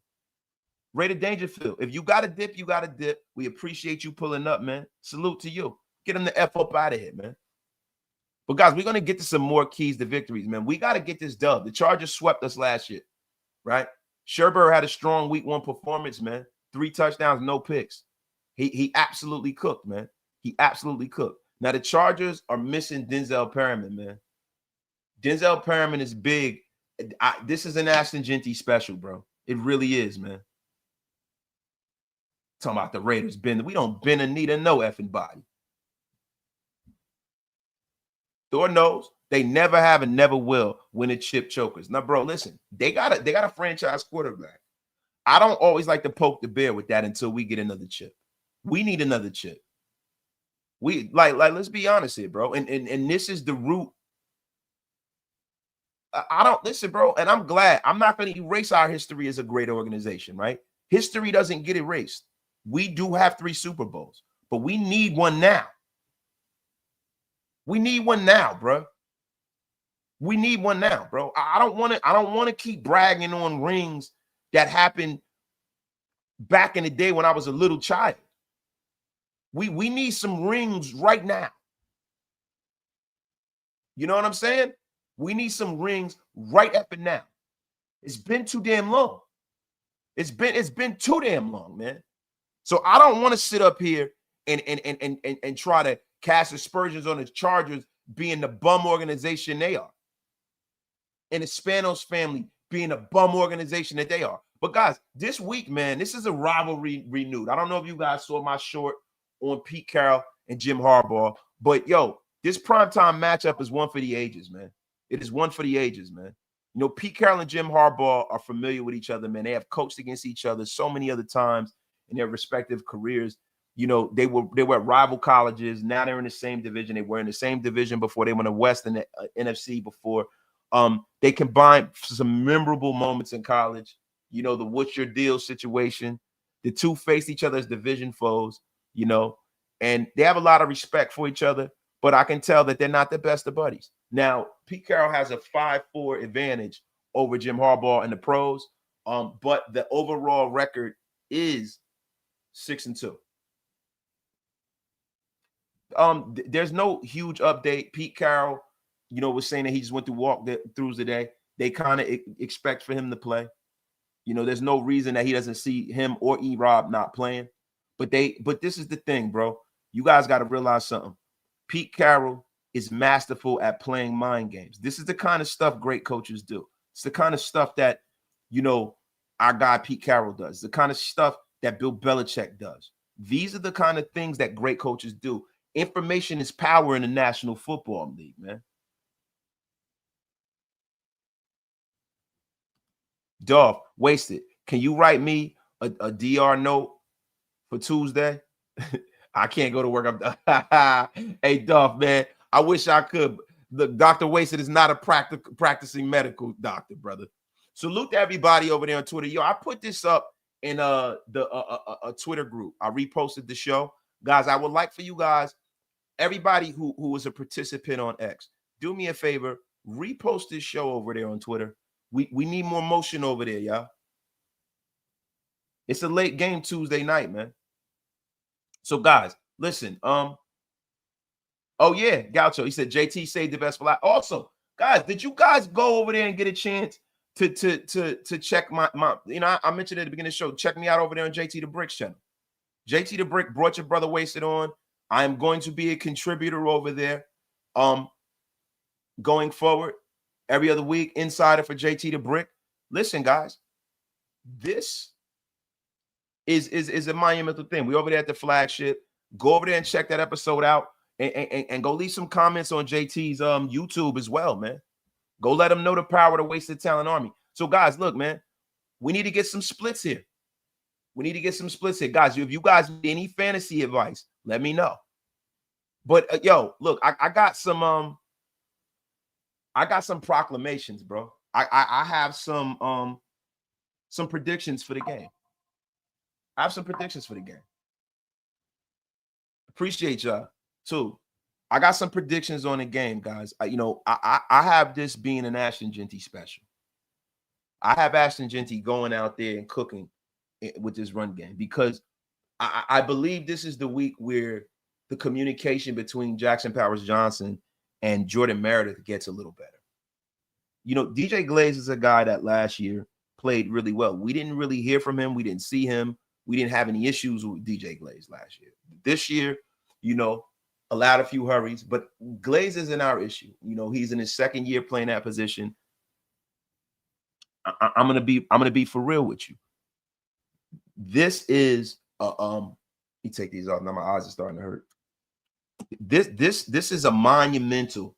Raider Dangerfield, if you got to dip, you got to dip. We appreciate you pulling up, man. Salute to you. Get them the F up out of here, man. But, guys, we're going to get to some more keys to victories, man. We got to get this dub. The Chargers swept us last year, right? Sherber had a strong week 1 performance, man. 3 touchdowns, no picks. He absolutely cooked, man. He absolutely cooked. Now, the Chargers are missing Denzel Perryman, man. Denzel Perryman is big. This is an Ashton Jeanty special, bro. It really is, man. Talking about the Raiders bend. We don't bend a knee to no effing body. Lord knows they never have and never will win a chip chokers. Now, bro, listen, they got a franchise quarterback. I don't always like to poke the bear with that until we get another chip. We need another chip. We like let's be honest here, bro. And this is the root. I don't listen, bro. And I'm glad. I'm not going to erase our history as a great organization, right? History doesn't get erased. We do have 3 Super Bowls, but we need one now. We need one now, bro. We need one now, bro. I don't want to keep bragging on rings that happened back in the day when I was a little child. We need some rings right now. You know what I'm saying? We need some rings right up and now. It's been too damn long. It's been too damn long, man. So I don't want to sit up here and try to cast aspersions on the Chargers being the bum organization they are. And the Spanos family being a bum organization that they are. But guys, this week, man, this is a rivalry renewed. I don't know if you guys saw my short on Pete Carroll and Jim Harbaugh, but yo, this primetime matchup is one for the ages, man. It is one for the ages, man. You know, Pete Carroll and Jim Harbaugh are familiar with each other, man. They have coached against each other so many other times in their respective careers. You know, they were at rival colleges. Now they're in the same division. They were in the same division before. They went to West and the NFC before. They combined some memorable moments in college. You know, the what's your deal situation. The two faced each other as division foes, you know, and they have a lot of respect for each other, but I can tell that they're not the best of buddies. Now, Pete Carroll has a 5-4 advantage over Jim Harbaugh in the pros, but the overall record is 6-2. There's no huge update. Pete Carroll, you know, was saying that he just went through walkthroughs today. They kind of expect for him to play. You know, there's no reason that he doesn't see him or E-Rob not playing. But this is the thing, bro. You guys got to realize something. Pete Carroll is masterful at playing mind games. This is the kind of stuff great coaches do. It's the kind of stuff that, you know, our guy Pete Carroll does. The kind of stuff that Bill Belichick does. These are the kind of things that great coaches do. Information is power in the National Football League, man. Dolph, wasted. Can you write me a DR note for Tuesday? I can't go to work. Hey, Dolph, man, I wish I could. The Dr. Wasted is not a practicing medical doctor, brother. Salute to everybody over there on Twitter. Yo, I put this up in a Twitter group. I reposted the show. Guys, I would like for you guys, everybody who was a participant on X, do me a favor, repost this show over there on Twitter. We need more motion over there, y'all. It's a late game Tuesday night, man. So, guys, Listen, oh yeah, Gaucho. He said JT saved the best for last. Also, guys, did you guys go over there and get a chance to check my I mentioned at the beginning of the show, check me out over there on JT the Bricks channel. JT the Brick brought your brother Wasted on. I am going to be a contributor over there. Going forward, every other week, insider for JT the Brick. Listen, guys, this is a monumental thing. We over there at the flagship. Go over there and check that episode out, and go leave some comments on JT's YouTube as well, man. Go let them know the power of the Wasted Talent Army. So, guys, look, man, we need to get some splits here. We need to get some splits here, guys. If you guys need any fantasy advice, let me know. But yo, look, I got some proclamations, bro. I have some predictions for the game. I have some predictions for the game. Appreciate y'all too. I got some predictions on the game, guys. I have this being an Ashton Genty special. I have Ashton Genty going out there and cooking with this run game because I believe this is the week where the communication between Jackson Powers Johnson and Jordan Meredith gets a little better. DJ Glaze is a guy that last year played really well. We didn't really hear from him. We didn't see him. We didn't have any issues with DJ Glaze last year. This year, allowed a few hurries, but Glaze isn't our issue. He's in his second year playing that position. I'm gonna be for real with you. This is let me take these off. Now my eyes are starting to hurt. This is a monumental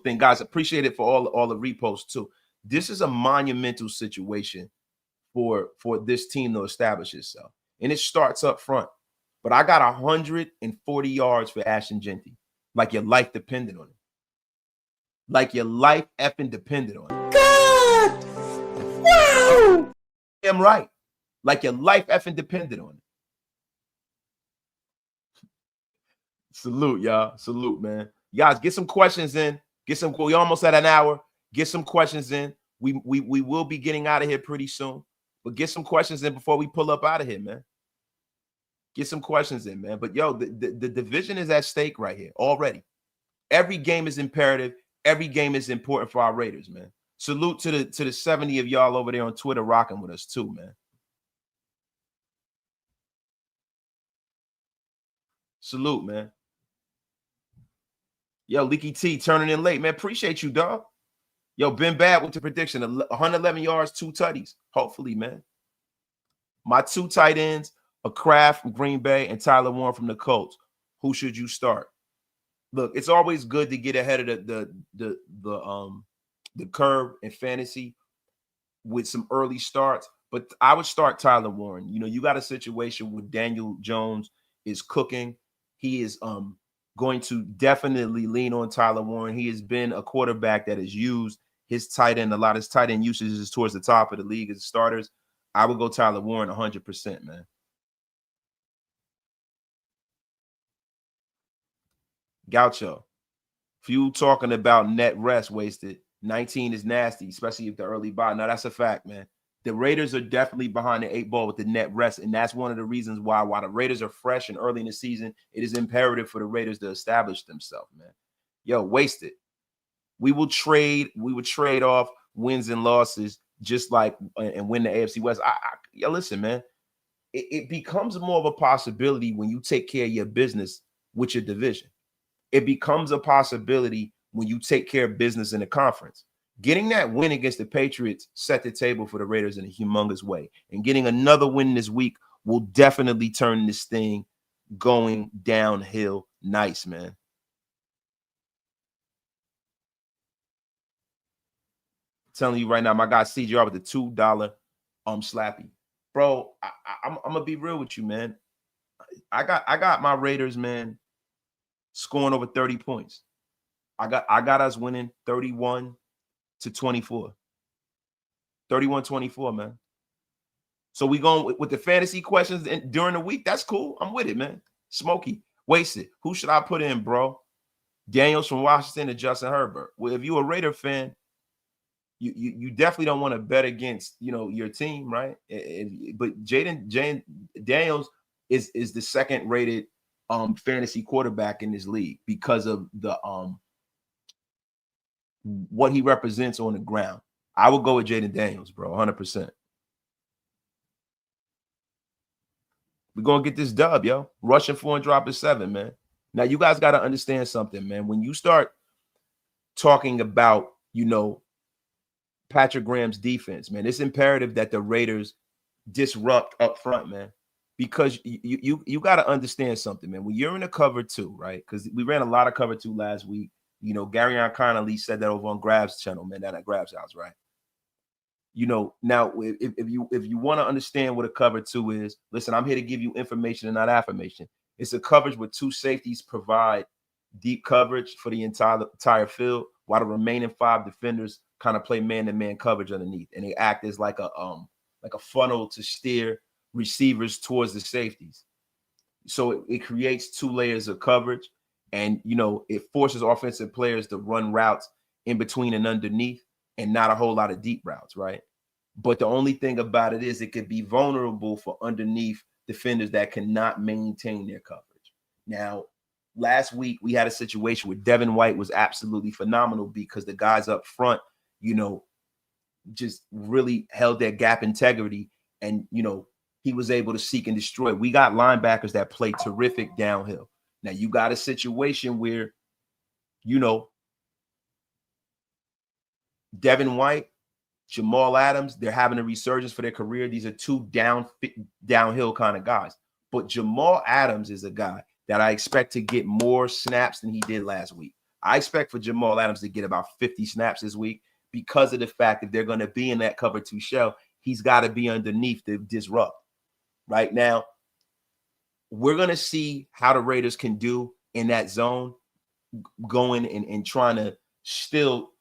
thing, guys. Appreciate it for all the reposts too. This is a monumental situation for this team to establish itself, and it starts up front. But I got 140 yards for Ashton Genty, like your life depended on it. Like your life effing depended on it. God! Wow! I'm right. Like your life effing depended on it. Salute, y'all. Salute, man. You guys, get some questions in. We almost at an hour. Get some questions in. We will be getting out of here pretty soon. But get some questions in before we pull up out of here, man. Get some questions in, man. But yo, the division is at stake right here already. Every game is imperative. Every game is important for our Raiders, man. Salute to the 70 of y'all over there on Twitter rocking with us too, man. Salute, man. Yo, Leaky T turning in late, man. Appreciate you, dog. Yo, been bad with the prediction. 111 yards, 2 tutties. Hopefully, man. My 2 tight ends, a Kraft from Green Bay and Tyler Warren from the Colts. Who should you start? Look, it's always good to get ahead of the curve in fantasy with some early starts, but I would start Tyler Warren. You got a situation where Daniel Jones is cooking. He is going to definitely lean on Tyler Warren. He has been a quarterback that has used his tight end. A lot of his tight end usage is towards the top of the league as starters. I would go Tyler Warren 100%, man. Gaucho, few talking about net rest wasted. 19 is nasty, especially if the early bye. Now, that's a fact, man. The Raiders are definitely behind the 8 ball with the net rest, and that's one of the reasons why while the Raiders are fresh and early in the season, it is imperative for the Raiders to establish themselves, man. Yo, wasted. We will trade off wins and losses just like and win the AFC West. Listen, man, it becomes more of a possibility when you take care of your business with your division. It becomes a possibility when you take care of business in the conference. Getting that win against the Patriots set the table for the Raiders in a humongous way. And getting another win this week will definitely turn this thing going downhill nice, man. I'm telling you right now, my guy CJR with the $2 slappy. Bro, I'm gonna be real with you, man. I got my Raiders, man, scoring over 30 points. I got us winning 31-24. 31-24, man. So we going with the fantasy questions during the week. That's cool. I'm with it, man. Smokey, wasted. Who should I put in, bro? Daniels from Washington and Justin Herbert. Well, if you're a Raider fan, you definitely don't want to bet against your team, right? But Daniels is the second rated fantasy quarterback in this league because of the what he represents on the ground. I would go with Jaden Daniels, bro, 100%. We're going to get this dub, yo. Rushing 4 and dropping 7, man. Now, you guys got to understand something, man. When you start talking about, Patrick Graham's defense, man, it's imperative that the Raiders disrupt up front, man, because you got to understand something, man. When you're in a cover 2, right? Because we ran a lot of cover 2 last week. Garyon Connolly said that over on Grab's channel, man, down at Grab's house, right? Now if you want to understand what a cover 2 is, listen, I'm here to give you information and not affirmation. It's a coverage where 2 safeties provide deep coverage for the entire field, while the remaining 5 defenders kind of play man-to-man coverage underneath, and they act as like a funnel to steer receivers towards the safeties. So it creates 2 layers of coverage, and it forces offensive players to run routes in between and underneath, and not a whole lot of deep routes, right? But the only thing about it is it could be vulnerable for underneath defenders that cannot maintain their coverage. Now, last week we had a situation where Devin White was absolutely phenomenal because the guys up front, just really held their gap integrity, and he was able to seek and destroy. We got linebackers that play terrific downhill. Now you got a situation where Devin White, Jamal Adams, they're having a resurgence for their career. These are 2 downhill kind of guys. But Jamal Adams is a guy that I expect to get more snaps than he did last week. I expect for Jamal Adams to get about 50 snaps this week because of the fact that they're going to be in that cover 2 shell. He's got to be underneath to disrupt. Right now, we're going to see how the Raiders can do in that zone, going and trying to still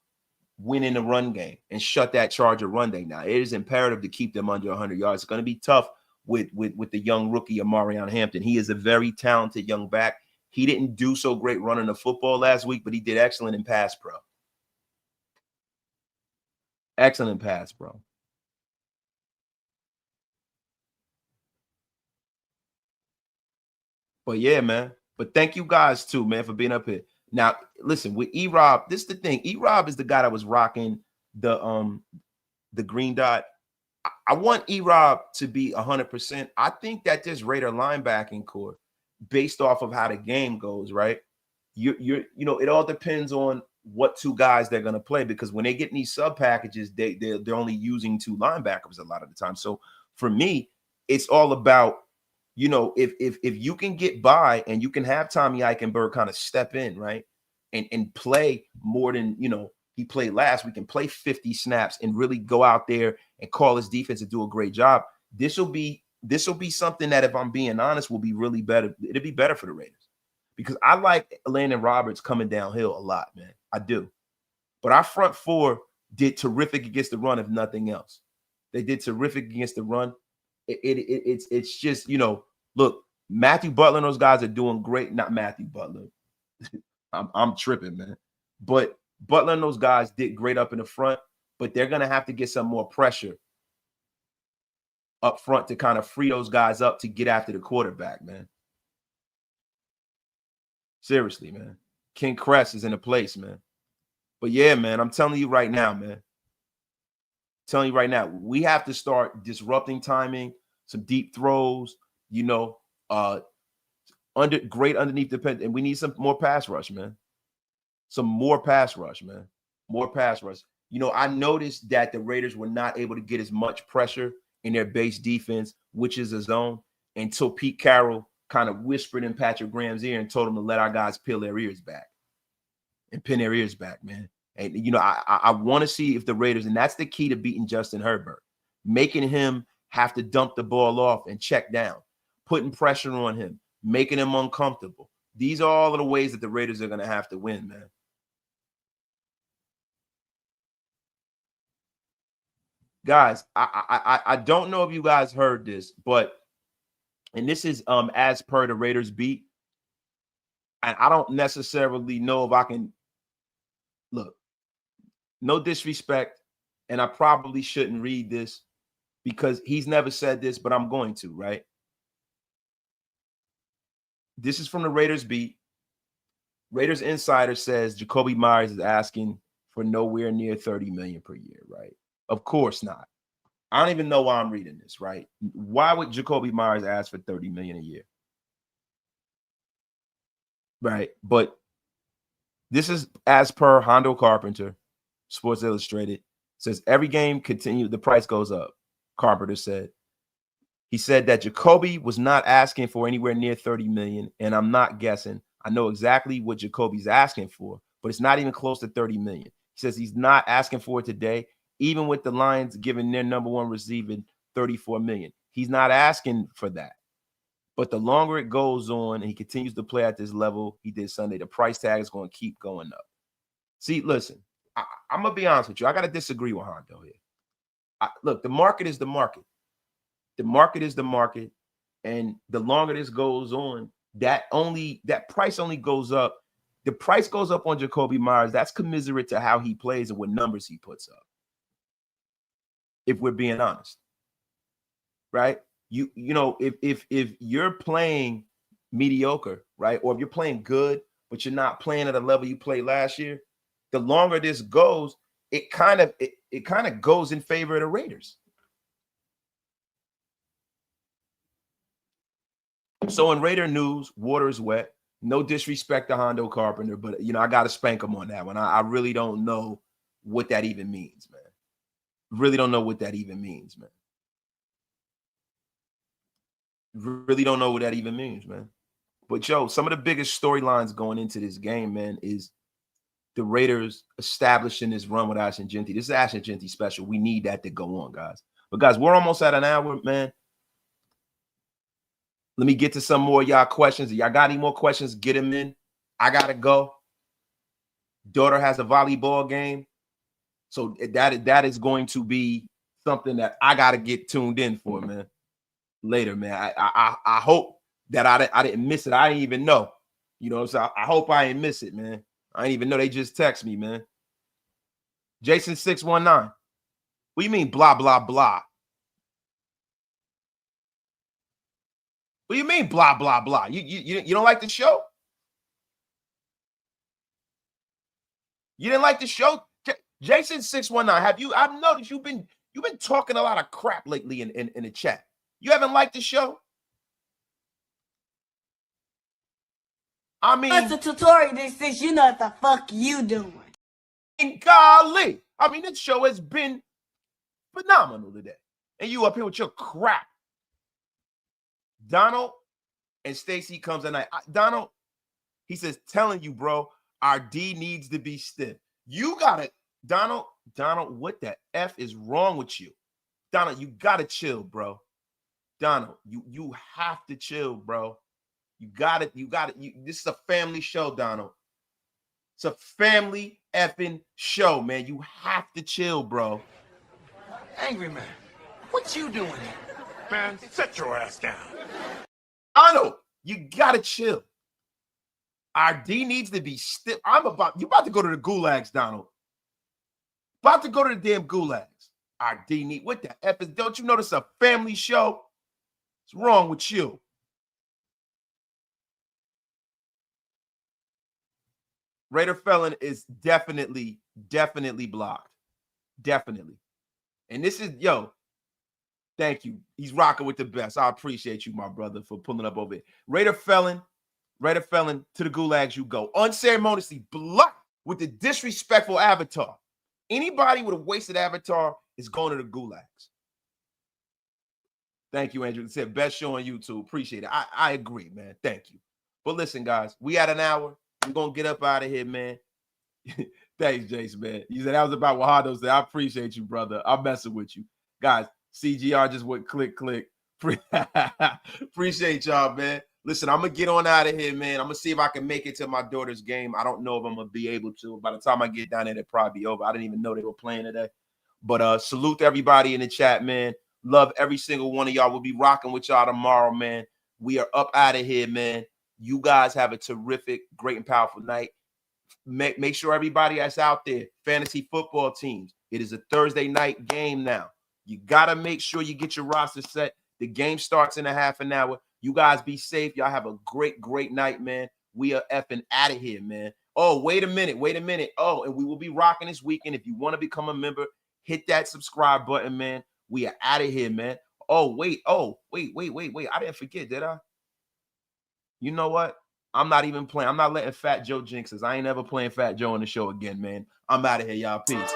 win in the run game and shut that Charger run day. Now, it is imperative to keep them under 100 yards. It's going to be tough with the young rookie Amarion Hampton. He is a very talented young back. He didn't do so great running the football last week, but he did excellent in pass pro. Excellent pass, bro. But yeah, man. But thank you guys too, man, for being up here. Now, listen, with E-Rob, this is the thing. E-Rob is the guy that was rocking the green dot. I want E-Rob to be 100%. I think that this Raider linebacking core, based off of how the game goes, right? It all depends on what 2 guys they're gonna play, because when they get in these sub packages, they're only using 2 linebackers a lot of the time. So for me, it's all about if you can get by and you can have Tommy Eichenberg kind of step in, right, and play more than he played last week, and play 50 snaps and really go out there and call his defense and do a great job. This will be something that, if I'm being honest, will be really better. It'll be better for the Raiders, because I like Landon Roberts coming downhill a lot, man. I do. But our front 4 did terrific against the run, if nothing else. They did terrific against the run. It's just, look, Matthew Butler and those guys are doing great. Not Matthew Butler. I'm tripping, man. But Butler and those guys did great up in the front, but they're going to have to get some more pressure up front to kind of free those guys up to get after the quarterback, man. Seriously, man. King Crest is in a place, man. But yeah, man, I'm telling you right now, man. Telling you right now, we have to start disrupting timing, some deep throws, great underneath defense, and we need some more pass rush, man. Some more pass rush, man. More pass rush. I noticed that the Raiders were not able to get as much pressure in their base defense, which is a zone, until Pete Carroll kind of whispered in Patrick Graham's ear and told him to let our guys peel their ears back and pin their ears back, man. And, I want to see if the Raiders, and that's the key to beating Justin Herbert, making him have to dump the ball off and check down, putting pressure on him, making him uncomfortable. These are all of the ways that the Raiders are going to have to win, man. Guys, I don't know if you guys heard this, but, and this is as per the Raiders beat, and I don't necessarily know if I can, look, no disrespect, and I probably shouldn't read this because he's never said this, but I'm going to, right? This is from the Raiders beat. Raiders insider says Jacoby Myers is asking for nowhere near $30 million per year, right? Of course not. I don't even know why I'm reading this, right? Why would Jacoby Myers ask for $30 million a year? Right. But this is as per Hondo Carpenter, Sports Illustrated, says every game continued, the price goes up. Carpenter said. He said that Jacoby was not asking for anywhere near $30 million, and I'm not guessing. I know exactly what Jacoby's asking for, but it's not even close to $30 million. He says he's not asking for it today, even with the Lions giving their number one receiver $34 million. He's not asking for that. But the longer it goes on and he continues to play at this level he did Sunday, the price tag is going to keep going up. See, listen, I'm going to be honest with you. I got to disagree with Hondo here. Look, the market is the market. The market is the market. And the longer this goes on, that price only goes up. The price goes up on Jacoby Myers. That's commiserate to how he plays and what numbers he puts up. If we're being honest. Right? You know, if you're playing mediocre, right? Or if you're playing good, but you're not playing at a level you played last year, the longer this goes, it kind of goes in favor of the Raiders. So in Raider news, water is wet. No disrespect to Hondo Carpenter, but I got to spank him on that one. I really don't know what that even means, man. Really don't know what that even means, man. Really don't know what that even means, man. But some of the biggest storylines going into this game, man, is the Raiders establishing this run with Ashton Jeanty. This is Ashton Jeanty special. We need that to go on, guys. But guys, we're almost at an hour, man. Let me get to some more of y'all questions. If y'all got any more questions, get them in. I gotta go. Daughter has a volleyball game. So that is going to be something that I gotta get tuned in for, man. Later, man. I hope that I didn't miss it. I didn't even know. So I hope I didn't miss it, man. I didn't even know they just text me, man. Jason 619. What do you mean blah blah blah? What do you mean blah blah blah? You don't like the show? You didn't like the show? Jason 619. I've noticed you've been talking a lot of crap lately in the chat. You haven't liked the show? I mean, That's a tutorial that says you know what the fuck you doing. Golly. I mean, this show has been phenomenal today. And you up here with your crap. Donald and Stacy comes at night. Donald, he says, telling you, bro, our D needs to be stiff. You got it. Donald, what the F is wrong with you? Donald, you got to chill, bro. Donald, you have to chill, bro. You got it. This is a family show, Donald. It's a family effing show, man. You have to chill, bro. Angry man, what you doing here? Man, set your ass down. Donald, you got to chill. Our D needs to be stiff. You about to go to the gulags, Donald. About to go to the damn gulags. Our D need, what the F is, don't you know this is a family show? What's wrong with you? Raider Felon is definitely blocked. Definitely. And this is, thank you. He's rocking with the best. I appreciate you, my brother, for pulling up over it. Raider Felon, to the gulags you go. Unceremoniously blocked with the disrespectful avatar. Anybody with a wasted avatar is going to the gulags. Thank you, Andrew. It said best show on YouTube. Appreciate it. I agree, man. Thank you. But listen, guys, we had an hour. We're going to get up out of here, man. Thanks, Jason, man. You said that was about what Hondo said. I appreciate you, brother. I'm messing with you. Guys, CGR just went click. Appreciate y'all, man. Listen, I'm going to get on out of here, man. I'm going to see if I can make it to my daughter's game. I don't know if I'm going to be able to. By the time I get down there, it'll probably be over. I didn't even know they were playing today. But salute to everybody in the chat, man. Love every single one of y'all. We'll be rocking with y'all tomorrow, man. We are up out of here, man. You guys have a terrific, great, and powerful night. Make sure everybody that's out there, fantasy football teams, it is a Thursday night game now. You got to make sure you get your roster set. The game starts in a half an hour. You guys be safe. Y'all have a great, great night, man. We are effing out of here, man. Oh, wait a minute. Oh, and we will be rocking this weekend. If you want to become a member, hit that subscribe button, man. We are out of here, man. Oh, wait. I didn't forget, did I? You know what? I'm not even playing. I'm not letting Fat Joe jinx us. I ain't ever playing Fat Joe on the show again, man. I'm out of here, y'all. Peace.